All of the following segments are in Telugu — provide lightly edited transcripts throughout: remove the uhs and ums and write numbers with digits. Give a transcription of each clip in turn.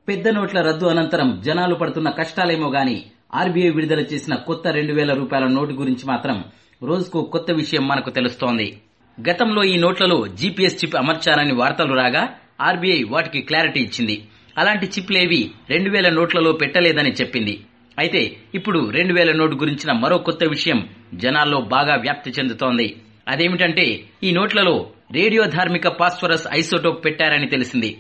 పెద్ద నోట్ల రద్దు అనంతరం జనాలు పడుతున్న కష్టాలేమో గాని ఆర్బీఐ విడుదల చేసిన కొత్త 2000 రూపాయల నోటు గురించి మాత్రం రోజుకు కొత్త విషయం మనకు తెలుస్తోంది. గతంలో ఈ నోట్లలో జీపీఎస్ చిప్ అమర్చారని వార్తలు రాగా ఆర్బీఐ వాటికి క్లారిటీ ఇచ్చింది. అలాంటి చిప్లేవి 2000 నోట్లలో పెట్టలేదని చెప్పింది. అయితే ఇప్పుడు 2000 నోటు గురించిన మరో కొత్త విషయం జనాల్లో బాగా వ్యాప్తి చెందుతోంది. అదేమిటంటే ఈ నోట్లలో రేడియో ధార్మిక ఫాస్ఫరస్ ఐసోటోప్ పెట్టారని తెలిసింది.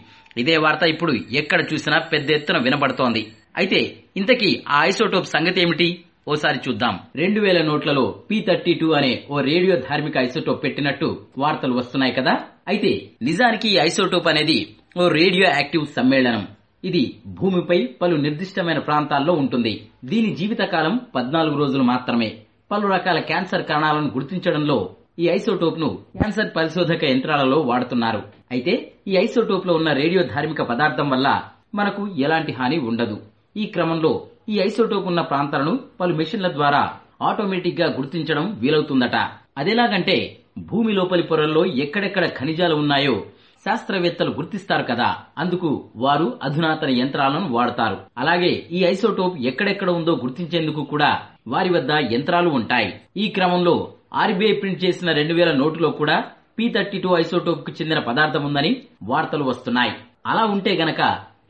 ఇదే వార్త ఇప్పుడు ఎక్కడ చూసినా పెద్ద ఎత్తున వినబడుతోంది. అయితే ఇంతకీ ఆ ఐసోటోప్ సంగతి ఏమిటి ఓసారి చూద్దాం. 2000 నోట్లలో P32 అనే ఓ రేడియో ధార్మిక ఐసోటోప్ పెట్టినట్టు వార్తలు వస్తున్నాయి కదా. అయితే నిజానికి ఈ ఐసోటోప్ అనేది ఓ రేడియో యాక్టివ్ సమ్మేళనం. ఇది భూమిపై పలు నిర్దిష్టమైన ప్రాంతాల్లో ఉంటుంది. దీని జీవితకాలం 14 రోజులు మాత్రమే. పలు రకాల క్యాన్సర్ కణాలను గుర్తించడంలో ఈ ఐసోటోప్ ను క్యాన్సర్ పరిశోధక యంత్రాలలో వాడుతున్నారు. అయితే ఈ ఐసోటోప్ లో ఉన్న రేడియో ధార్మిక పదార్థం వల్ల మనకు ఎలాంటి హాని ఉండదు. ఈ క్రమంలో ఈ ఐసోటోప్ ఉన్న ప్రాంతాలను పలు మెషిన్ల ద్వారా ఆటోమేటిక్ గా గుర్తించడం వీలవుతుందట. అదెలాగంటే భూమి లోపలి పొరల్లో ఎక్కడెక్కడ ఖనిజాలు ఉన్నాయో శాస్త్రవేత్తలు గుర్తిస్తారు కదా, అందుకు వారు అధునాతన యంత్రాలను వాడతారు. అలాగే ఈ ఐసోటోప్ ఎక్కడెక్కడ ఉందో గుర్తించేందుకు కూడా వారి వద్ద యంత్రాలు ఉంటాయి. ఈ క్రమంలో ఆర్బీఐ ప్రింట్ చేసిన 2000 నోటులో కూడా P32 ఐసోటోప్ కు చెందిన పదార్థం ఉందని వార్తలు వస్తున్నాయి. అలా ఉంటే గనక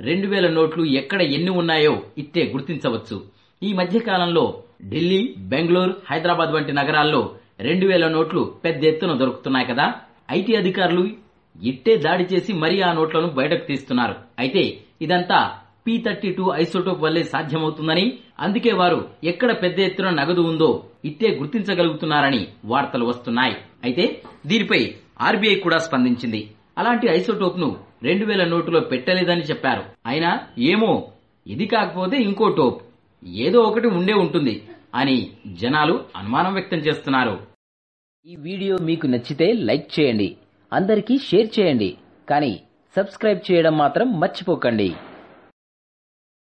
2000 నోట్లు ఎక్కడ ఎన్ని ఉన్నాయో ఇట్టే గుర్తించవచ్చు. ఈ మధ్య కాలంలో ఢిల్లీ, బెంగళూరు, హైదరాబాద్ వంటి నగరాల్లో 2000 నోట్లు పెద్ద ఎత్తున దొరుకుతున్నాయి కదా. ఐటీ అధికారులు ఇట్టే దాడి చేసి మరీ ఆ నోట్లను బయటకు తీస్తున్నారు. అయితే ఇదంతా P32 ఐసోటోప్ వల్లే సాధ్యమవుతుందని, అందుకే వారు ఎక్కడ పెద్ద ఎత్తున నగదు ఉందో ఇట్టే గుర్తించగలుగుతున్నారని వార్తలు వస్తున్నాయి. అయితే దీనిపై ఆర్బీఐ కూడా స్పందించింది. అలాంటి ఐసోటోప్ ను 2000 నోటులో పెట్టలేదని చెప్పారు. అయినా ఏమో ఇది కాకపోతే ఇంకో టోప్ ఏదో ఒకటి ఉండే ఉంటుంది అని జనాలు అనుమానం వ్యక్తం చేస్తున్నారు. ఈ వీడియో మీకు నచ్చితే లైక్ చేయండి, అందరికీ షేర్ చేయండి, కానీ సబ్స్క్రైబ్ చేయడం మాత్రం మర్చిపోకండి.